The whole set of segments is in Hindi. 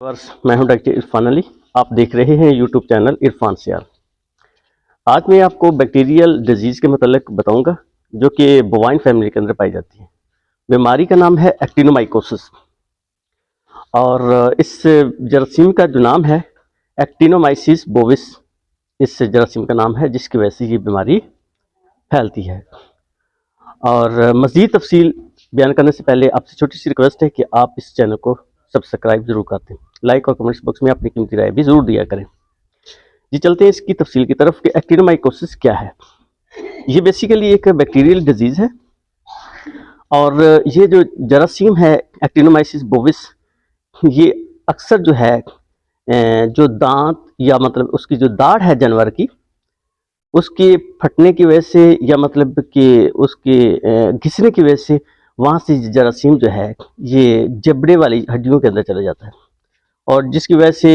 मैं हूं डॉक्टर इरफान अली। आप देख रहे हैं यूट्यूब चैनल इरफान सियाल। आज मैं आपको बैक्टीरियल डिजीज़ के मतलब बताऊंगा जो कि बोवाइन फैमिली के अंदर पाई जाती है। बीमारी का नाम है एक्टिनोमाइकोसिस और इस जरासीम का जो नाम है एक्टिनोमाइसिस बोविस, इस जरासीम का नाम है जिसकी वजह से ये बीमारी फैलती है। और मज़ीद तफसील बयान करने से पहले आपसे छोटी सी रिक्वेस्ट है कि आप इस चैनल को सब्सक्राइब जरूर कर दें, लाइक और कमेंट्स बॉक्स में अपनी कीमती राय भी ज़रूर दिया करें। जी चलते हैं इसकी तफसील की तरफ कि एक्टिनोमाइकोसिस क्या है। ये बेसिकली एक बैक्टीरियल डिजीज़ है और ये जो जरासीम है एक्टिनोमाइसिस बोविस, ये अक्सर जो है जो दांत या मतलब उसकी जो दाढ़ है जानवर की, उसके फटने की वजह से या मतलब कि उसके घिसने की वजह से वहाँ से जरासीम जो है ये जबड़े वाली हड्डियों के अंदर चला जाता है और जिसकी वजह से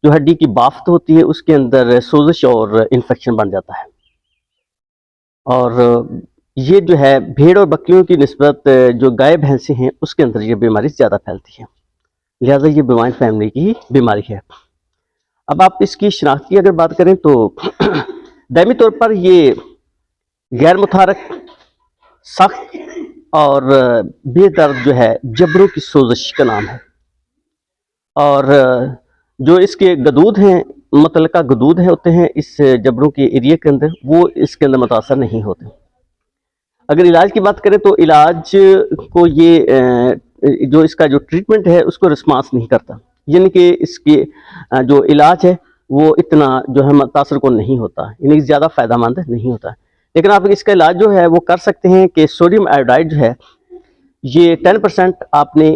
जो हड्डी की बाफ्त होती है उसके अंदर सोजिश और इन्फेक्शन बन जाता है। और ये जो है भेड़ और बकरियों की निस्बत जो गाय भैंसें हैं उसके अंदर ये बीमारी ज़्यादा फैलती है, लिहाजा ये बोवाइन फैमिली की बीमारी है। अब आप इसकी शनाख्त की अगर बात करें तो दायमी तौर पर ये गैर मुतारक, सख्त और बेदर्द जो है जबड़ों की सोजिश का नाम है। और जो इसके गदूद हैं, मुतलका गदूद हैं होते हैं इस जबड़ों के एरिया के अंदर, वो इसके अंदर मुतासर नहीं होते। अगर इलाज की बात करें तो इलाज को ये जो इसका जो ट्रीटमेंट है उसको रिस्पांस नहीं करता, यानी कि इसके जो इलाज है वो इतना जो है मुतासर को नहीं होता, यानी ज़्यादा फ़ायदेमंद नहीं होता। लेकिन आप इसका इलाज जो है वो कर सकते हैं कि सोडियम आयोडाइड जो है ये 10% आपने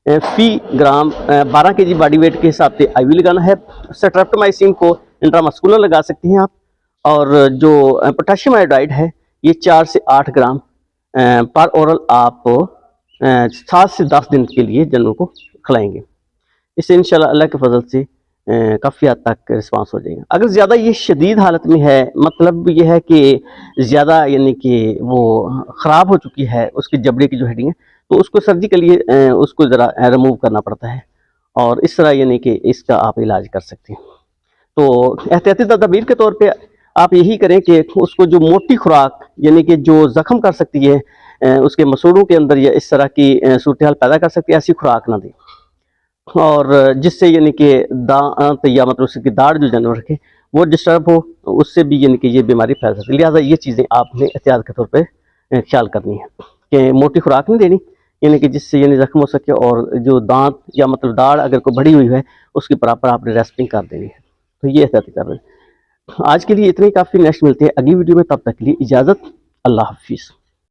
फी ग्राम 12 kg बॉडी वेट के हिसाब से आईवी लगाना है। स्ट्रेप्टोमाइसिन को इंट्रामस्कुलर लगा सकते हैं आप। और जो पोटेशियम आयोडाइड है ये 4 से 8 ग्राम पर ओरल आप 7 से 10 दिन के लिए जानवर को खिलाएंगे। इससे इंशाल्लाह अल्लाह के फजल से काफ़ी हद तक रिस्पांस हो जाएगा। अगर ज़्यादा ये शदीद हालत में है, मतलब ये है कि ज़्यादा यानी कि वो ख़राब हो चुकी है उसकी जबड़े की जो हड्डी है, तो उसको सर्जिकली उसको ज़रा रिमूव करना पड़ता है और इस तरह यानी कि इसका आप इलाज कर सकते हैं। तो एहतियाती तदबीर के तौर पे आप यही करें कि उसको जो मोटी खुराक यानी कि जो ज़ख्म कर सकती है उसके मसूड़ों के अंदर या इस तरह की सूरत हाल पैदा कर सकती है, ऐसी खुराक ना दें और जिससे यानी कि दांत या मतलब उसकी दाढ़ जो जानवर के वो डिस्टर्ब हो, उससे भी यानी कि ये बीमारी फैल सकती है। लिहाजा ये चीज़ें आपने एहतियात के तौर पे ख्याल करनी है कि मोटी खुराक नहीं देनी, यानी कि जिससे यानी जख्म हो सके, और जो दांत या मतलब दाढ़ अगर कोई बढ़ी हुई है उसकी प्रॉपर आपने रेस्टिंग कर देनी है। तो ये एहतियात कर रहे हैं। आज के लिए इतने ही काफ़ी। नेक्स्ट मिलते हैं अगली वीडियो में, तब तक के लिए इजाज़त। अल्लाह हाफिज़।